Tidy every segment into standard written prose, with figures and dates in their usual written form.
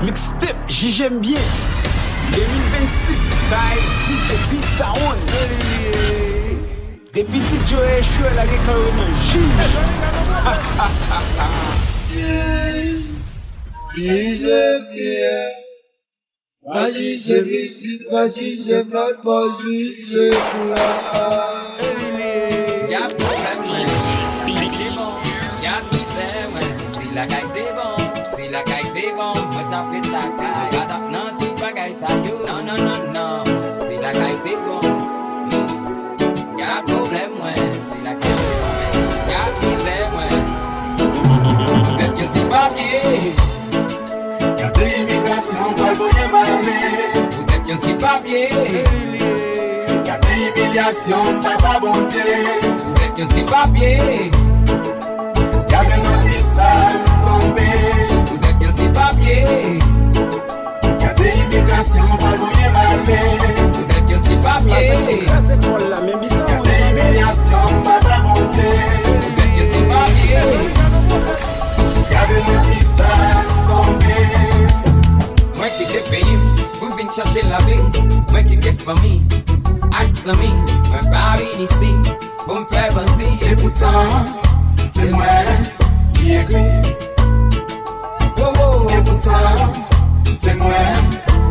Mixtape, j'aime bien. 2026, by DJ B-Sound. Des petits Joe Chouet, la gueule Vas-y, c'est visite, vas-y, c'est pas vas-y, c'est là. Y'a problème, y'a tout c'est, si la caille t'est bon, si la caille t'est bon, me tape la caille. Y'a d'ap nan tout bagay sa yo, non, non, non, non, si la caille t'est bon. Y'a problème, si la caille t'est bon, y'a misère, peut-être que c'est papier. Y'a de l'immigration, pas le bonnet malmé. Peut-être que c'est papier. Y'a de l'humiliation, pas bon Dieu. Peut-être que c'est papier. Y'a de notre sale tombé. Peut-être que c'est papier. Y'a de l'immigration, pas le bonnet malmé. Peut-être que c'est papier. Y'a de l'humiliation, pas bon Dieu. Peut-être que c'est papier. Y'a de notre sale tombé. Moi qui t'ai payé, pour venir chercher la vie. Moi qui t'ai famille, axe ami, moi pas venu ici, pour me faire penser. Et pourtant, c'est moi qui écris. Oh oh, Et pourtant, c'est moi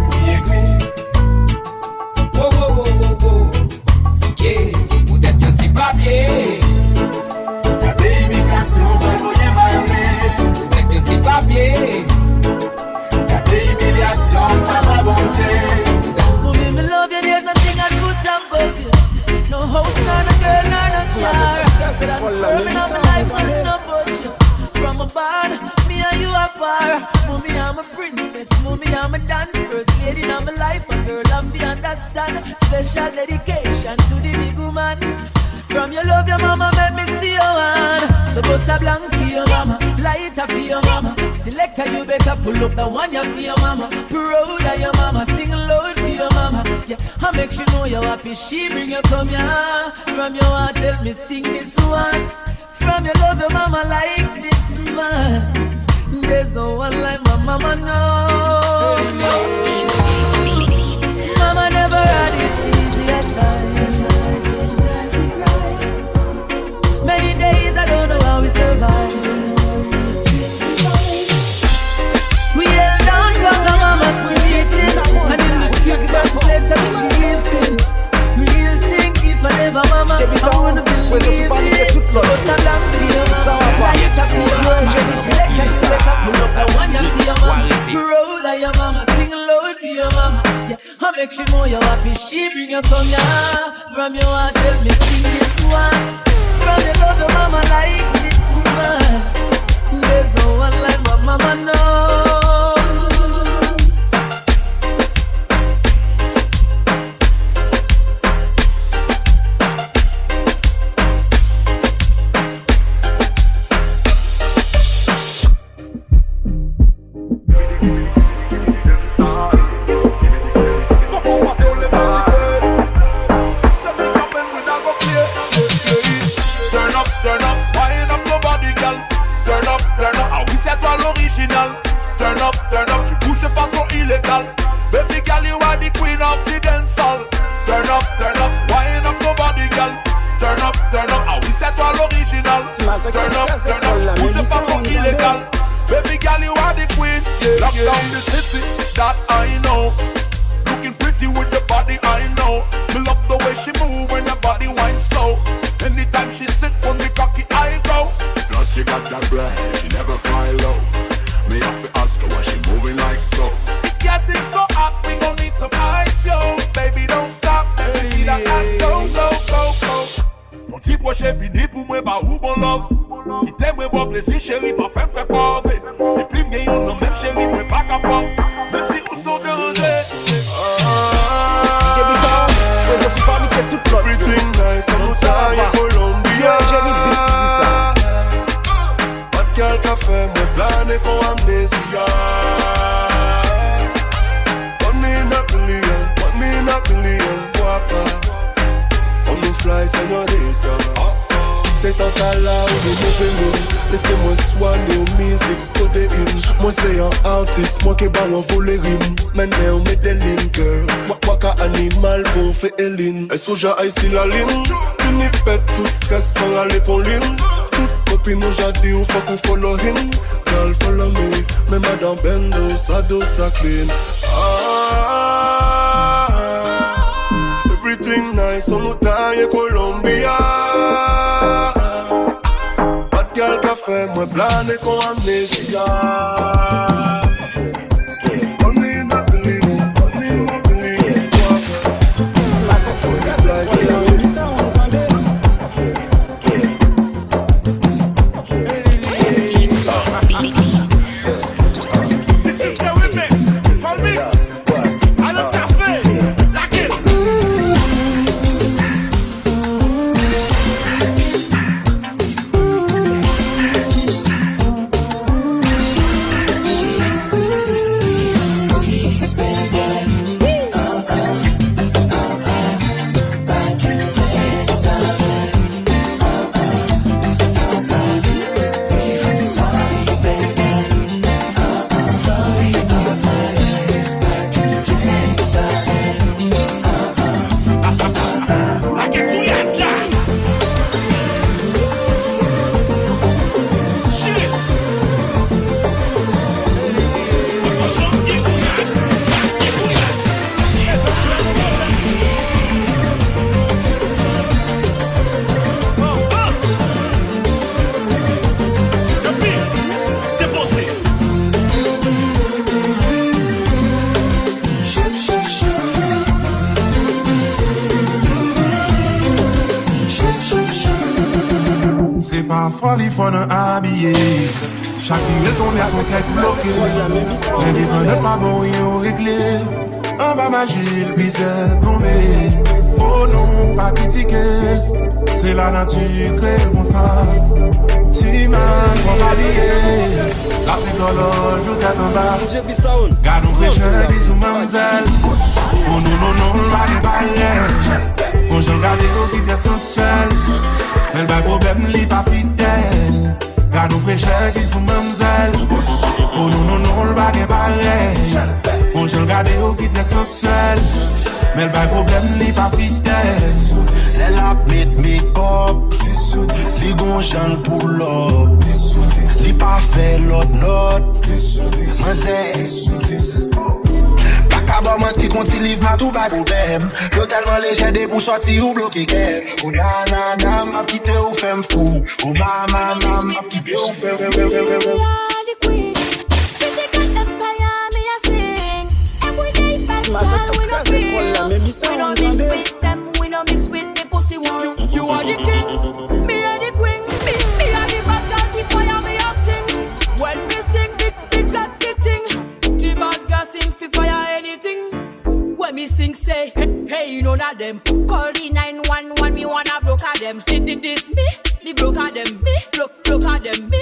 qui écris. oh oh oh oh oh, yeah. Peut-être que c'est papier. Y'a de l'immigration, pas le bonnet malmé. Peut-être que c'est papier. Y'a de l'humiliation, pas bon Dieu. Movie, me love you, there's nothing I put above you. No house, nor no girl, nor no car. But I'm firm in my life, and no budget. From a barn, me and you are par. Mommy, I'm a princess. Mommy, I'm a dan. First lady in my life, a girl I'm fi understand. Special dedication to the big woman. From your love, your mama make me see your hand. So bust a blank for your mama, lighter for your mama. Selector, you better pull up the one you for your mama. Proud of your mama, sing loud for your mama. Yeah, I make sure know you're happy. She bring you come here. From your heart, tell me sing this one. From your love, your mama like this man. There's no one like my mama, no. Mama never had it easy at times. Many days I don't know how we survive. We held on cause our mama's teaching. And in the street first place that we live in. Real thing if I never mama I wouldn't believe it. So what's a long video mama? Like a full version. Select a pull up the one you for your mama. Proud of your mama, sing loud for your mama. Yeah, I make sure know you're happy. She bring you come here. From your heart tell me sing this one. From the love your mama like this man. There's no one like my mama, no. Turn up, tu bouges de façon illégale. Baby girl, you are the queen of the dancehall. Turn up, wine up your body, girl. Turn up, ah oui c'est toi l'original. Turn up, bouge de façon illégale. Baby girl, you are the queen. Lock down the city, that I know. Looking pretty with the body, I know. Me love the way she move when the body winds slow. Anytime she sit when me cocky, I go. Plus she got that breath, she never fly low. Me have to ask her why she moving like so. It's getting so hot, we gon' need some ice, yo. Baby, don't stop, let me see that ass go, go, go, go. Son petit proche fini pour moi, bah où bon love. Il t'aime, moi, bon plaisir, chérie, pas fait quoi, et puis me gagne, on même chérie, moi, pas capable. Même si nous sommes dérangés. Everything nice, I'm outside Colombia. Pas de quel café, moi planer con amnésia. One in a billion, guapa. On nous fly, señorita. C'est en tas là où les mauvais mots. Laissez-moi soigner aux musiques, codéine. Moi c'est un artiste, moi qui bat un volet rime. Maintenant on met des lignes girl. Moi qu'un animal qu'on fait Eline. Et soja ici la ligne. Une pète tout stress sans aller ton ligne. Toute copine nous j'ai dit ou faut qu'on follow him. Girl follow me, mais madame Bendo, sa dos sa clean. Everything nice, on nous taille Colombia. Bad girl café, moi blâne et qu'on amnésia. Folie faut nous habiller. Chaque ville tourne à son quête bloquée. L'indépendant pas bon, il est réglé. En bas magie, le bise est tombé. Oh non, pas critiquer. C'est la nature crée comme ça. Si man, faut m'habiller. La pédologe, je t'attends en bas. Garde nos fraîcheurs, bisous, mademoiselle. Oh non, non, non, la débarrière. Quand je regarde au qui est essentiel. Mais le problème, il n'est pas fidèle. Car nous prêchons qui sont mademoiselle. Oh non, non, non, le bague est pareil. Quand je regarde au qui est essentiel. Mais le problème, il n'est pas fidèle. Elle a mis make-up. Si gon j'en pull up. Si pas fait l'autre note. Moi c'est D'abord, menti qu'on t'y livre, ma tout pas problème. Yo tellement léger pour sortir ou bloquer qu'elle. Oh nanana, m'a quitté ou femme fou. Oh mama, m'a quitté ou femme fou. You are the king, me are the queen. Me are the bad girl, keep fire, me a sing. When me sing, big got the thing. The bad girl sing, fi fire anything. When me sing, say, hey, none of them. Call the 911, me wanna broke at them. Did this me? The broke at them, me. Broke at them, me.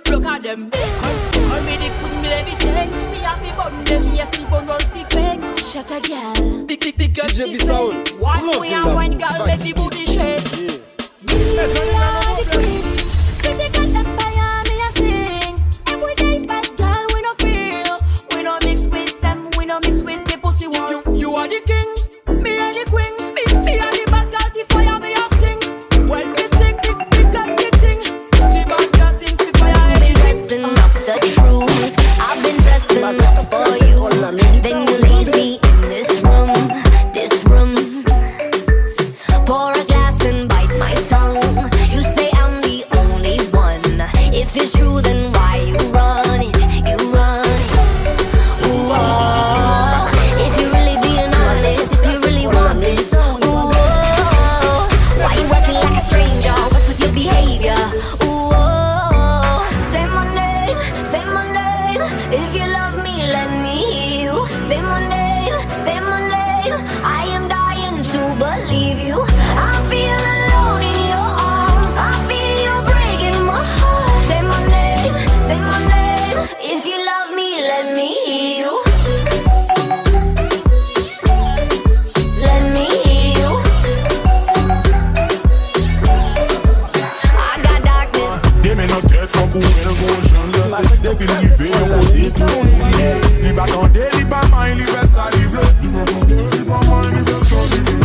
Broke at them, me. Call me the queen, me let me take. Me have the button, them yes, me bun all the fake. Shut a girl, big girl, the fake. One way and one girl, make the booty shake. Me are the queen, the girl them fire, me a sing. Every day bad girl, we no feel. We no mix with them, we no mix with the pussy one. You are the king, me are the queen. Me are the bad girl, the fire, me a sing. When me sing, big got the thing. The bad girl sing, the fire anything. Listen up the truth, I've been dressing up for you. Then you leave me in this room. Pour a glass and bite my tongue. You depuis le fait au côté tout. Li batande, li pas main, li fait ça, li vle. Li batande, li pas main, li fait ça, li vle.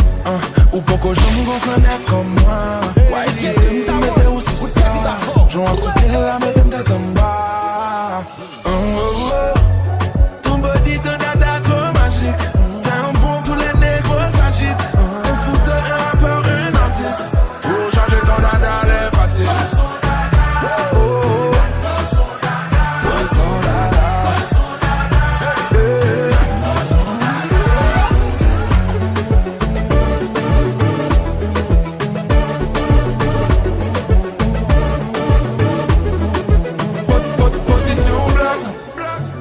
Ou poko j'aime gonfler comme moi. Ouais, si c'est une ça mette ou sous ça. J'en sous tel la mette en tête en bas. Ton body, ton dada trop magique. T'es un bon, tous les négros s'agitent. Un fouteur, un rappeur, un artiste. Pour changer ton dada, les faciles.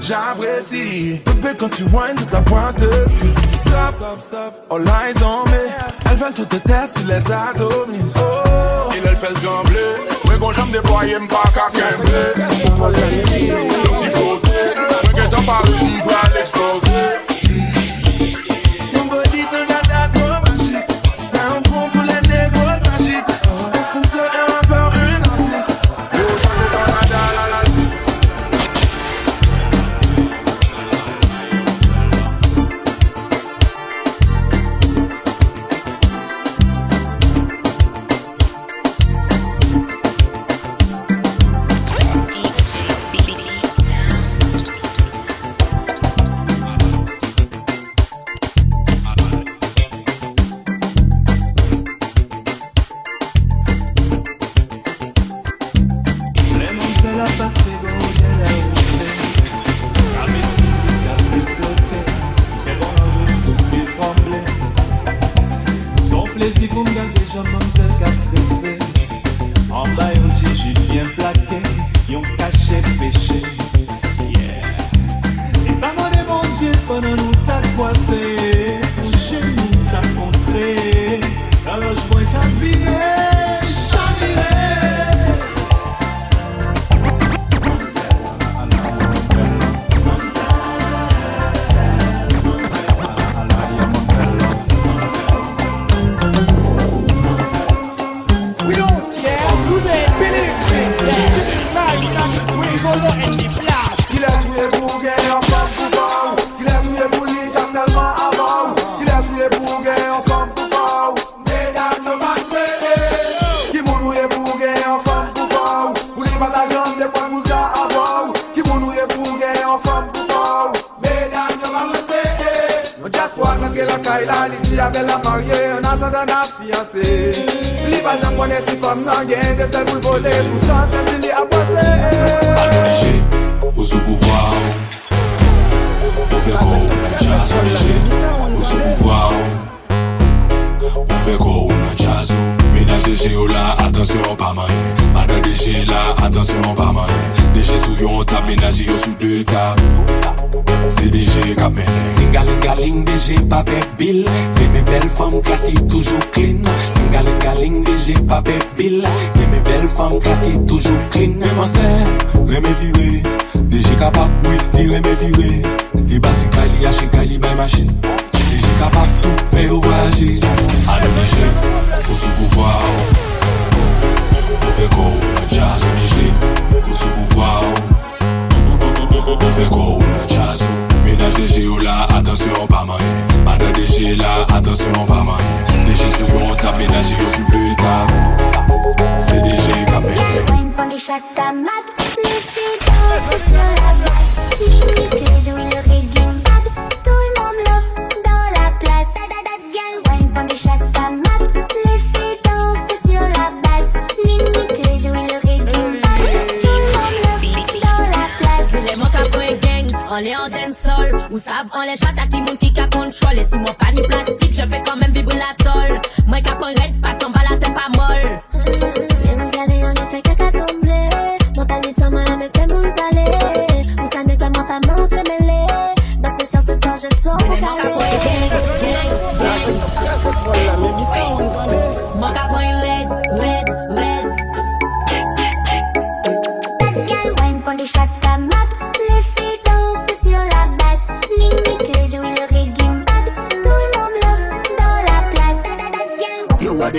J'apprécie bébé quand tu whines toute la pointe dessus. Stop, all eyes on me. Elles veulent tout te tester sur les atomes. Oh, il elle fait le gamblé. Mais quand j'aime déployer m'pas qu'à kemblé. Si faut mais que t'en parles m'pas l'exploser. Mon body te dada trop magique. T'es un pont tous les négros s'agitent. Un fouteur, un rappeur, une artiste. Pour changer ton dada la la.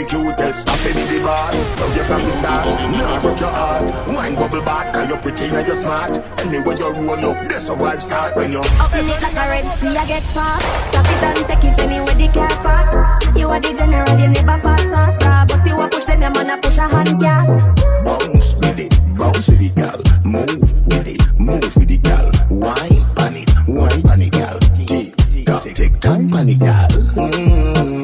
cutest. I feel me the boss, love you from the start. Nah, broke your heart. Wine bubble back, cause you're pretty and you're smart. Anyway you roll up, this a vibe start when you open it like a red sea, I get far. Stop it and take it anywhere the car park. You are the general, you never fast start. But see what push them, your man a push a hand cat. bounce with it gal. Move with it gal. Wine pan it gal. Take time pan it gal.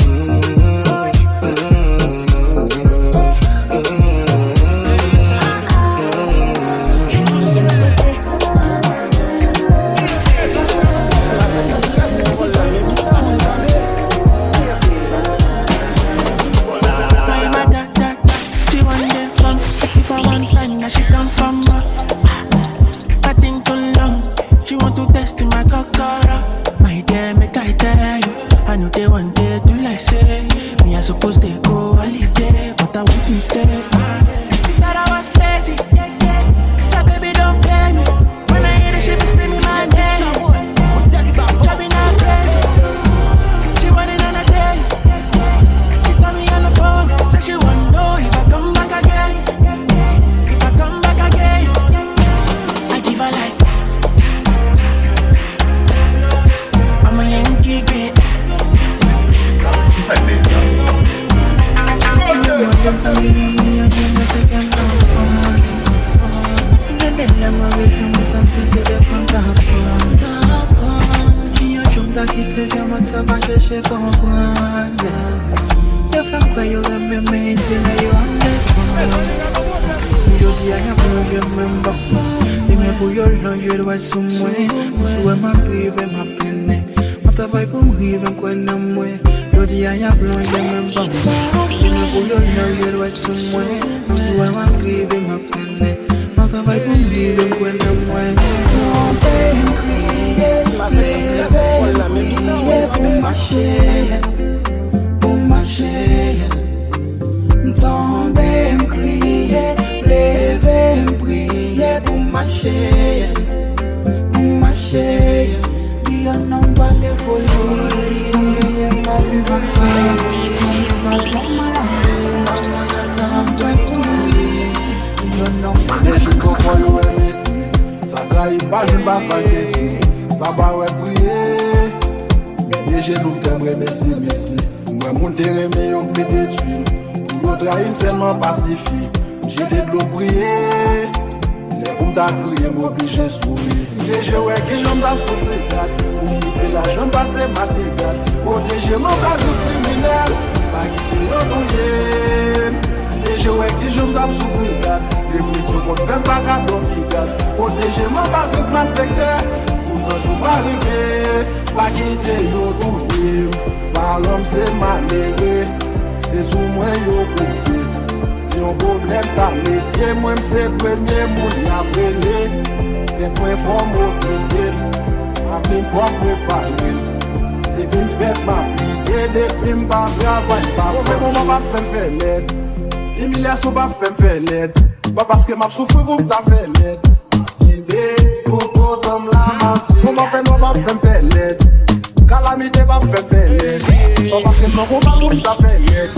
Pas parce que m'a souffert pour ta fait l'aide. Comment fait non pas faire l'aide. Calamité pas faire l'aide. Pas parce que non pas pour ta fait l'aide.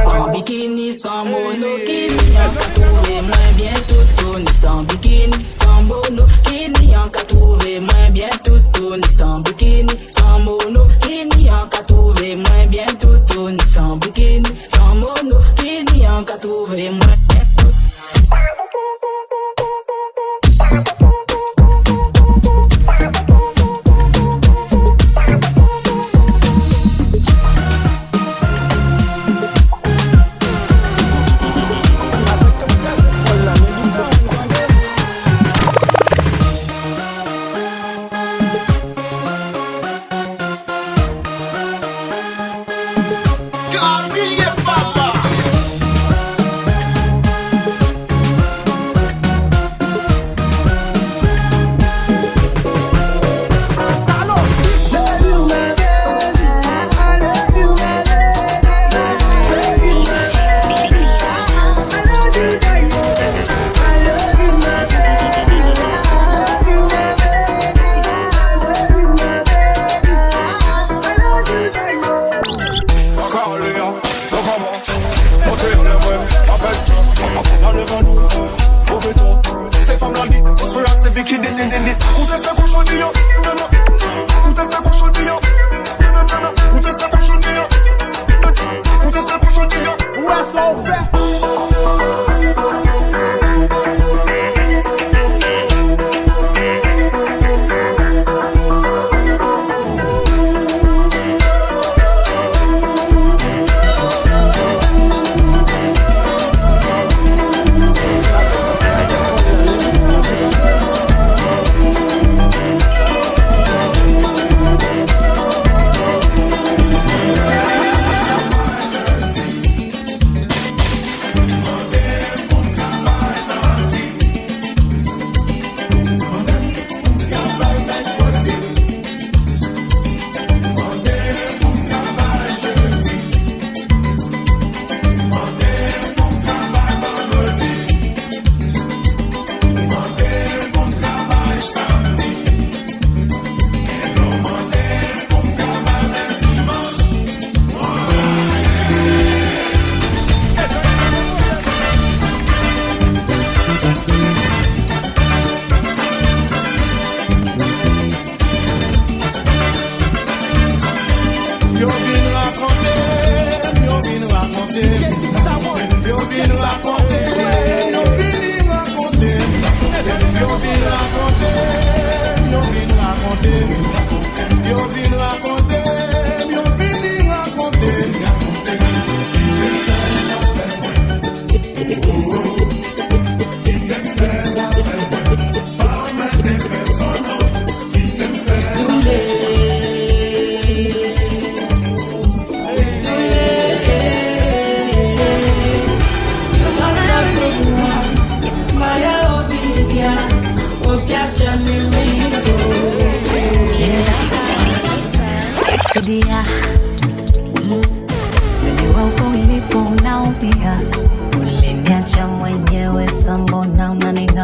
Sans bikini, sans monokini, en cas trouvé moins bien tout ni sans bikini, sans monokini, en cas trouvé moins bien tout ni sans bikini, sans monokini, en cas trouvé moins bien tout ni sans bikini, sans monokini, en cas trouvé moins bien tout.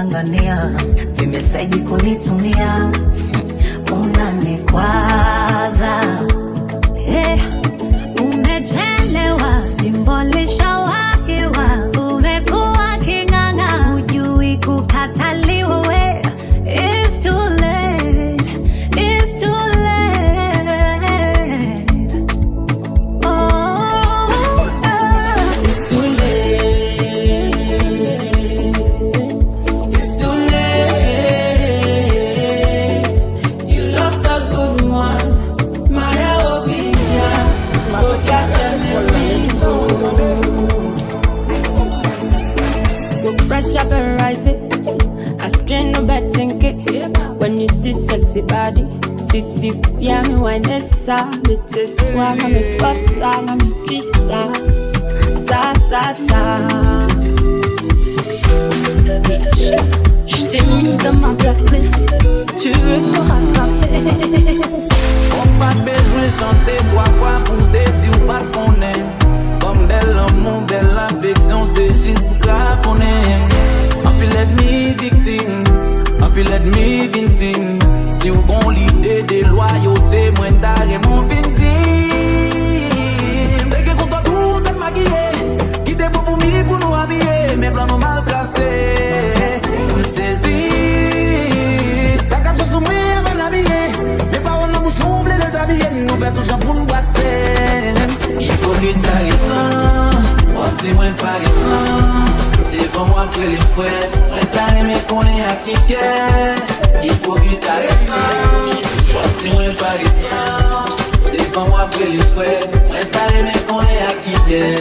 kung'ang'ania, vimesaidi kunitumia, unanikwaza. Umechelewa, jimbo lishawahiwa, umekuwa king'ang'a, hujui kukataliwa we. It's too late, it's too late. Oh, it's too late, it's too late. You lost a good one, my opinion. Pressure be rising, I dream no bad thinking. When you see sexy body, see fear me when it's sad. It is swag, I'm a boss, I'm a kissa. Sa. Je t'ai mis dans ma blacklist, tu veux me rattraper. On pas besoin de chanter 3 fois pour te dire pas qu'on est. Comme bel amour, belle affection, c'est juste pour claponner. En plus let me victime, en plus let me victime. Si vous avez l'idée de loyauté, moi t'arrête mon victime. Dès que contre tout est maquillé, qui t'est bon pour nous, pour nous habiller, mes plans nous mal tracés. Vous saisissez, ça capte sur moi avant l'habiller. Mes parents dans bouche nous voulons les habiller, nous fait tout genre pour nous passer. Hypocrite tarissant, on dit moins parissant. Devant moi que les frères, on t'a aimé qu'on est à kicker. Hypocrite tarissant, on dit moins parissant. Devant moi que les frères, on t'a aimé qu'on est à kicker.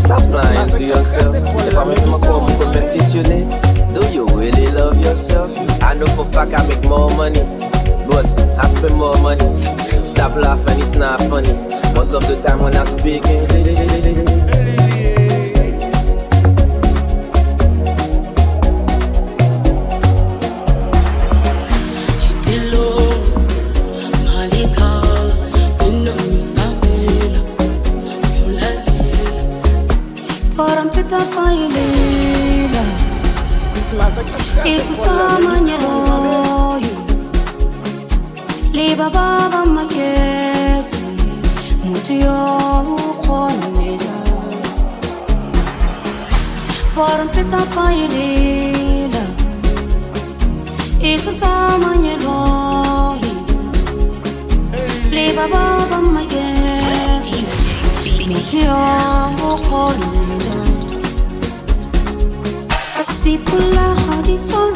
Stop lying to yourself. If I make my call, you can questionner. Do you really love yourself? I know for fact I make more money, but I spend more money. Stop laughing, it's not funny. Most of the time when I'm speaking, Itu sama nyeroyu Liba baba maketi Mutiyo ukona meja Waran pita failila Itu sama nyeroyu Liba baba maketi Mutiyo ukona meja Tipula haditson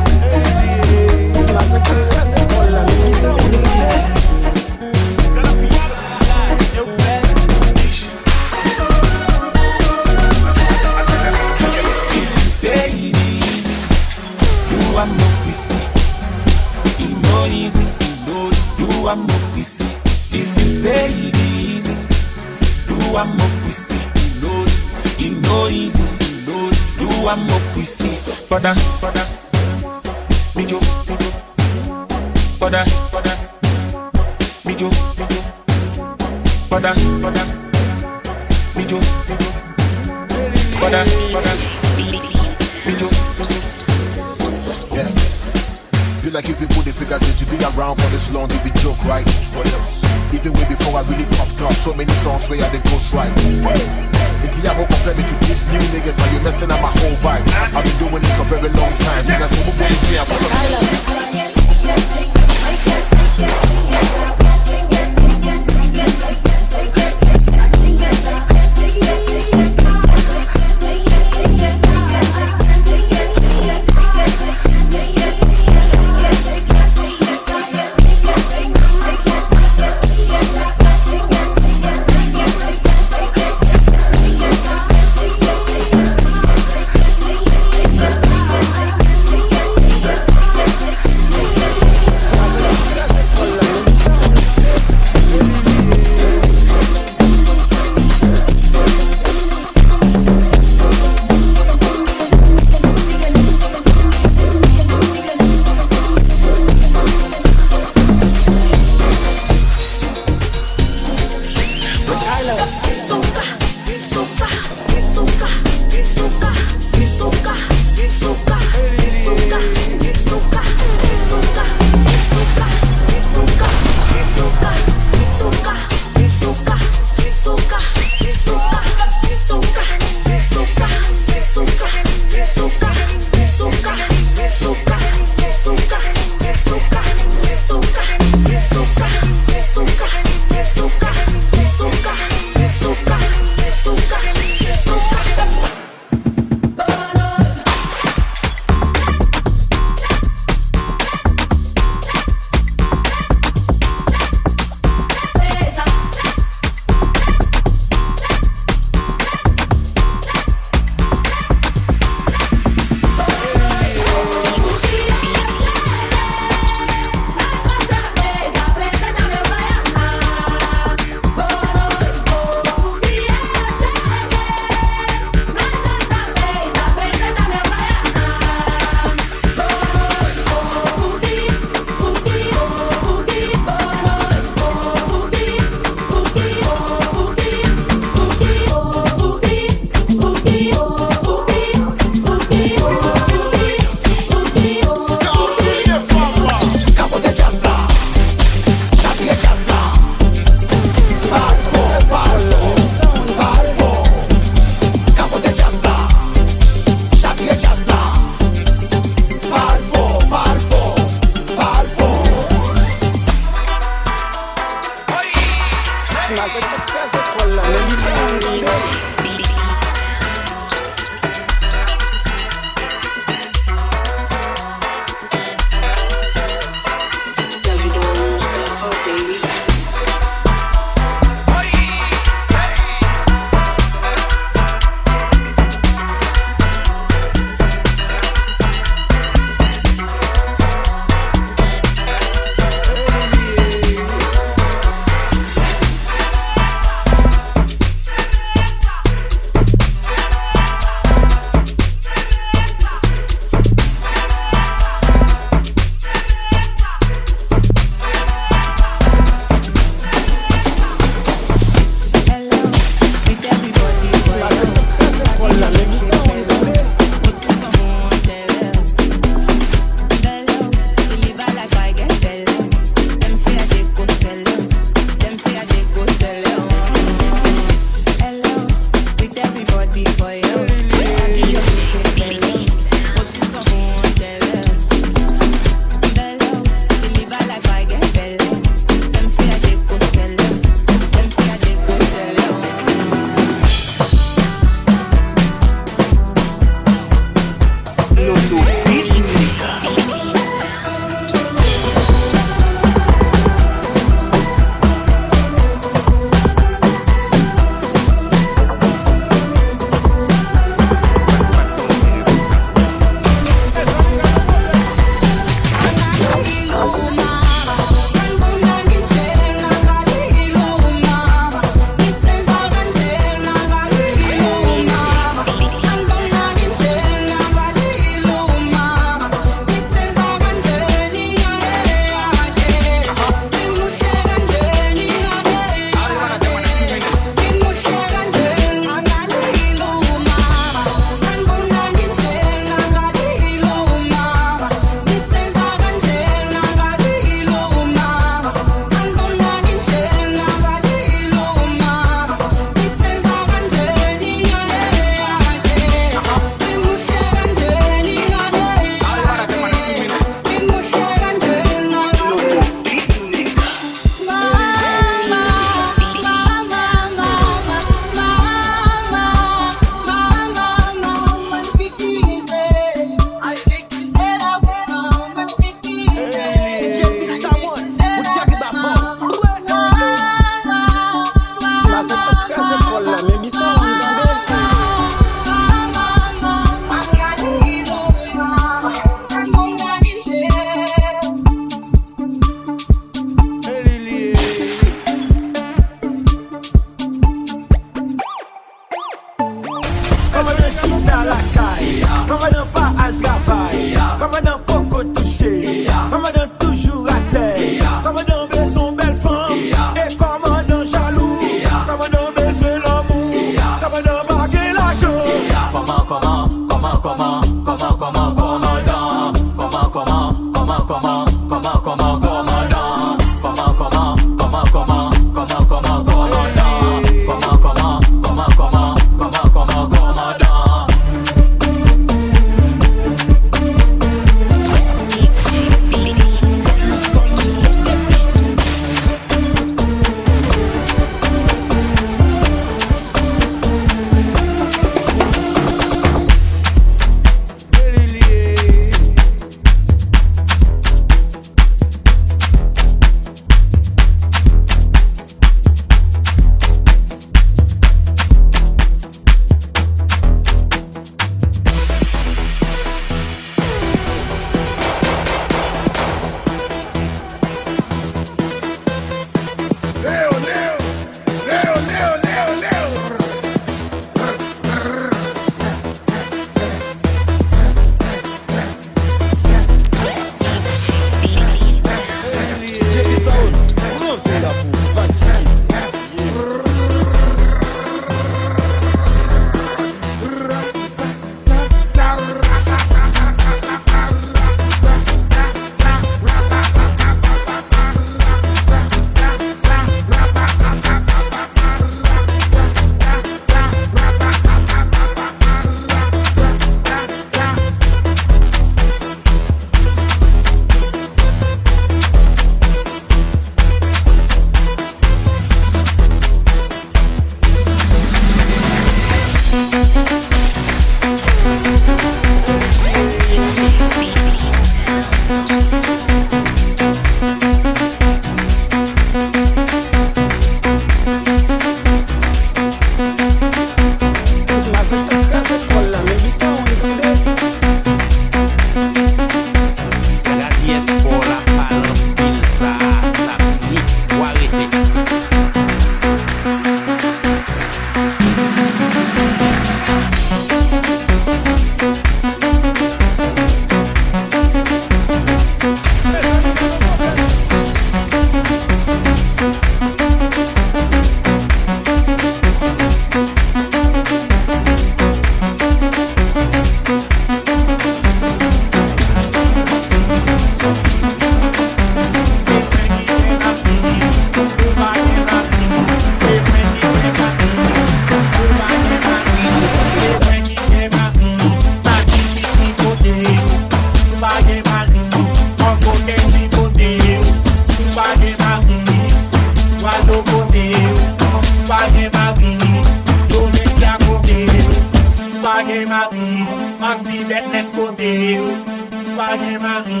parti,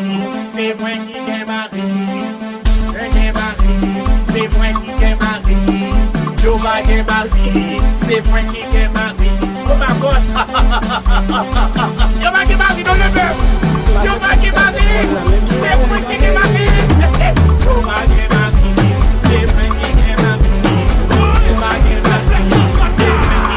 c'est moi qui gagne mari. C'est moi qui gagne mari. Yo va gagne mari, c'est moi qui gagne mari. Oh my God. Yo va gagne mari dans le peuple. Yo va gagne mari, c'est moi qui gagne mari. Yo va gagne mari, c'est moi qui gagne mari. Yo va gagne mari, c'est moi qui gagne mari.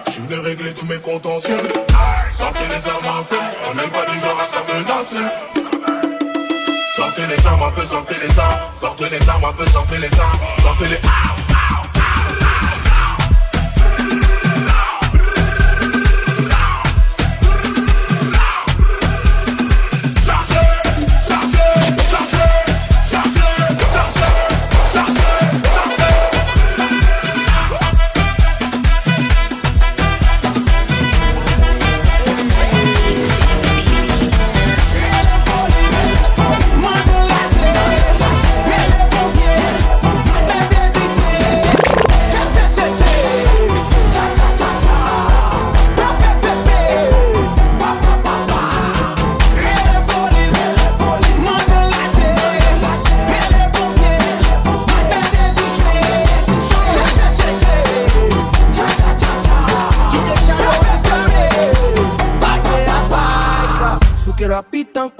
Je voulais régler tous mes contentieux. Sortez les armes à feu, on n'est pas du genre à se menacer. Sortez les armes à feu, sortez les armes. Sortez les armes à feu, sortez les armes. Sortez les Mother,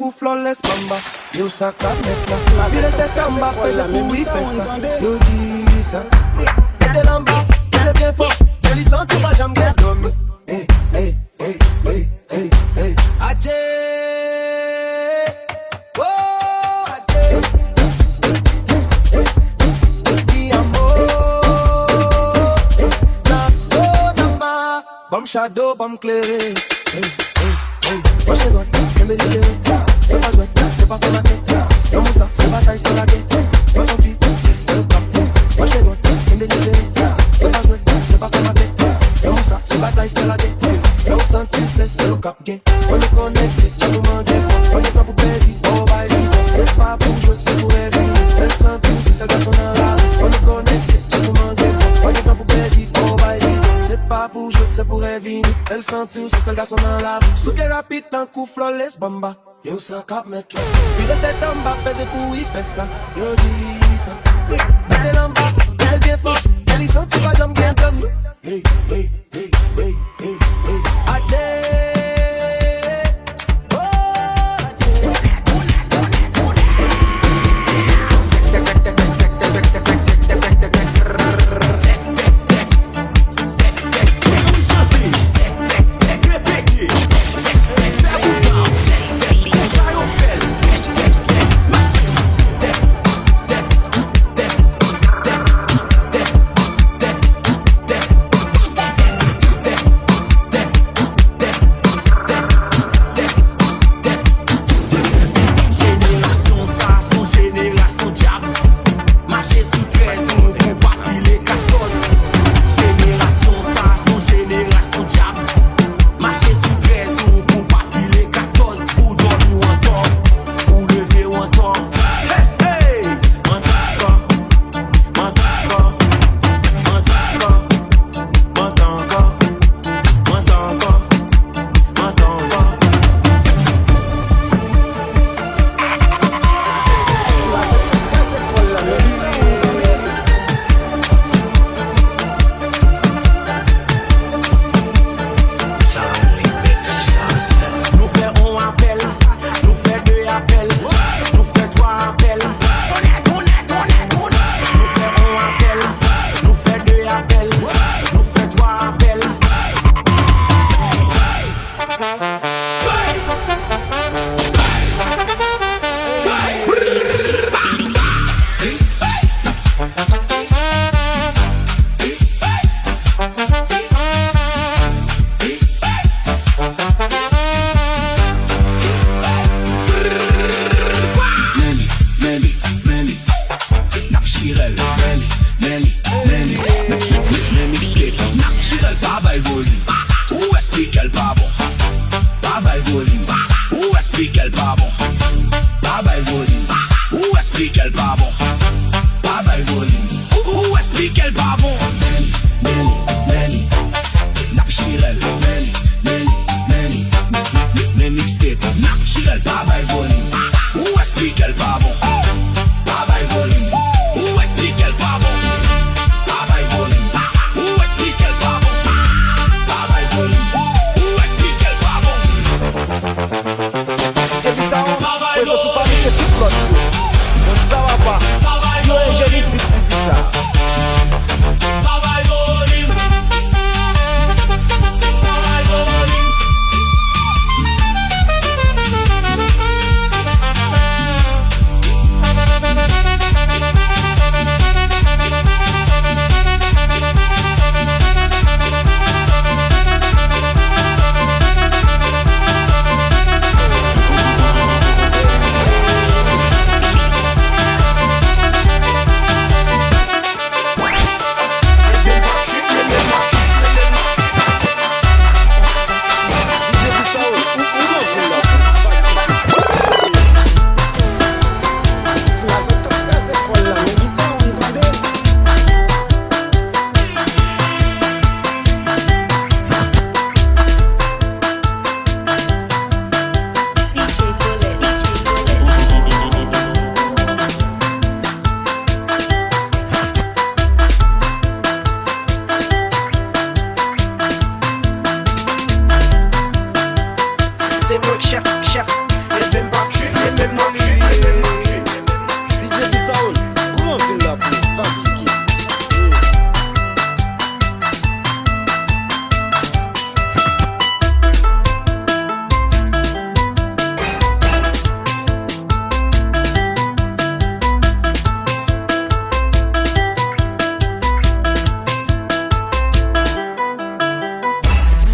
coup flawless bamba. Yo ça cap mettre là. Il était en bas, fait le coup, il fait ça. Yo dis ça. T'es en bas, t'es bien fort. T'es licence, tu vas jamais get dormi. Hey, hey, hey, hey, hey, hey. Adje. Oh, adje. Bam shadow, bam clairé. Hey, hey, hey. Moi je dois, c'est me dire. C'est pas jouet, c'est pas fait ma tête. Y'a Moussa, c'est pas taille sur la tête. Moi sorti, c'est le cap. Moi je dois, c'est me dire. C'est pas jouet, c'est pas fait ma tête. Y'a Moussa, c'est pas taille sur la tête. Y'a senti, c'est le cap gay. On est connecté, j'ai tout mangé. On est pas pour baby, oh baby. C'est pas pour jouer, c'est pour rêver. Elle senti, c'est ce garçon dans la. On est connecté, j'ai tout mangé. On est pas pour baby, oh baby. C'est pas pour jouer, c'est pour rêver. Elle sentit, c'est seul garçon dans la. Sous tes rapides, tant coup flawless bamba. Yo ça cap mettre là. Il était en bas, pèse coup, il fait ça. Yo dis ça. Elle en bas, elle bien fort. Elle y sent, tu vas jamais bien comme nous. Hey, hey, hey, hey, hey, hey. Adé.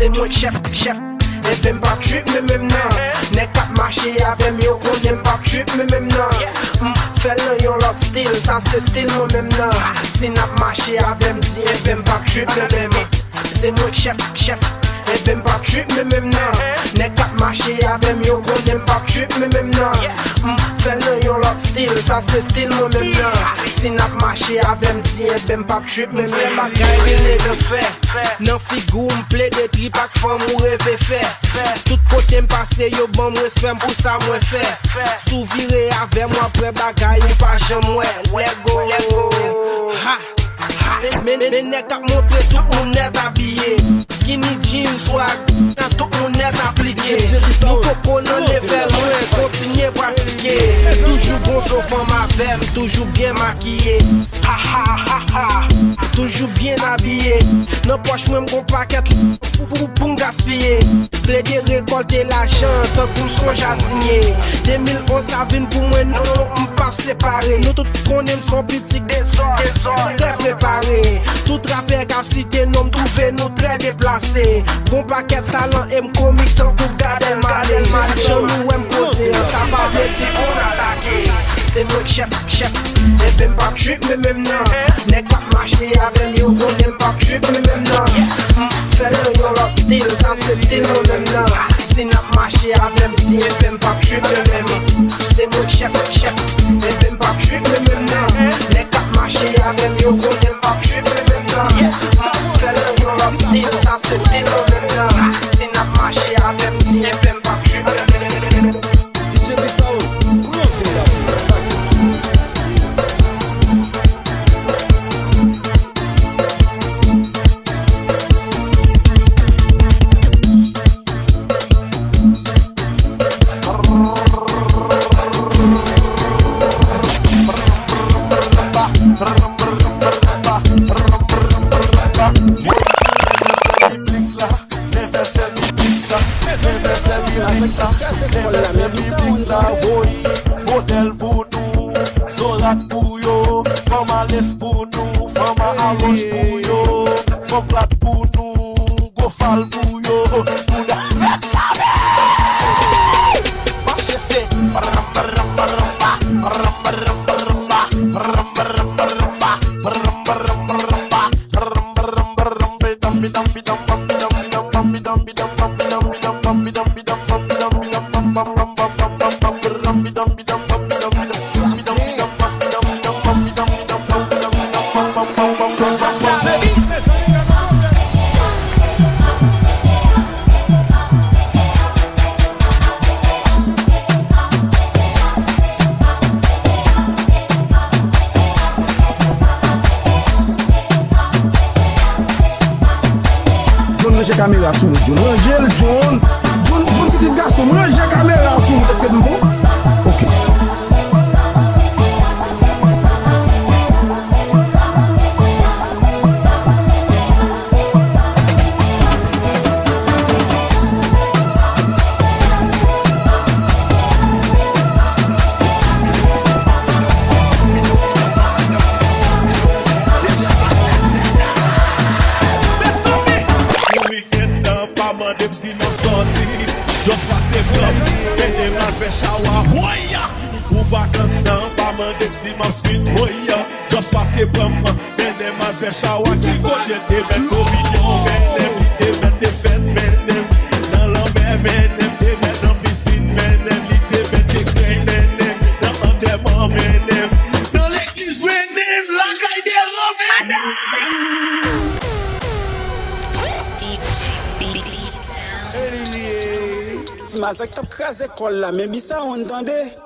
c'est moi chef. Et ben pas trip, mais même non. N'est qu'à marcher avec mieux qu'on n'aime pas trip, mais même non. Fais-le yon l'autre style, ça c'est style, moi même non. Si n'a marché avec m'di, et ben pas trip, mais même. C'est moi chef. Et ben pas trip, mais même non. N'est qu'à marcher avec mieux qu'on n'aime pas trip, mais même non. Fais-le yon l'autre style, ça c'est style, moi même non. Si n'a marché avec m'di, et ben pas trip, mais même. Fais ma gagne, de fait. Nan figou m'ple de trip ak fam ou rêve fait. Tout côté m'passe yo bon m'respect pour ça moi fait. Sou viré avec moi après bagaille pas jamais. Let go. Ha. Mais n'est qu'à montrer tout mon net habillé. Skinny jeans swag, tout mon net appliqué. Nous coco non level loin, continuer pratiquer. Toujours bon sauf en ma veine, toujours bien maquillé. Ha. Toujours bien habillé. Non poche même gon paquet pour gaspiller. Plaider récolter l'argent tant qu'on soit jardinier. 2011 ça vient pour moi non, on pas séparé. Nous tout connaît son petit désordre très préparé. Tout rappeur qu'a cité nom trouvé nous très déplacés. Bon paquet talent et m'comique tant pour garder malé. Je nous aime poser, ça va dire qu'on attaquer. C'est moi chef. Et ben pas trip mais même non. N'est pas marcher avec mieux qu'on n'aime pas trip mais même non. Fais-le yon l'autre style, ça c'est style moi même non. Si n'a marché avec m'di, et ben pas trip mais même. C'est moi chef. Et ben pas trip mais même non. N'est pas marcher avec mieux qu'on n'aime pas trip mais même non. Fais-le yon l'autre style, ça c'est style moi même non. Si n'a marché avec m'di, et ben pas trip mais même. Hotel pour nous, Zorat pour yo, Fama les pour nous, Fama Arroche pour yo, Fama plat pour nous, Gofal pour yo, Pouda Sabe! Marche c'est caméra sur le John. Rangel John petit garçon, ranger caméra sur nous. Est-ce que c'est bon? Ok. Just passe comme, et des mal fait shower, woya. Ou vacances nan, pas mandé si m'en suite, woya. Just passe comme, et des mal fait shower. Qui côté te met communion, menem, te met te fête, menem. Dans l'envers, menem, te met dans piscine, menem. Li te met te crée, menem. Dans enterrement, menem. Dans l'église, menem, la caille des hommes, menem. Mazak tap krasé kol la, mais bisa on entendait.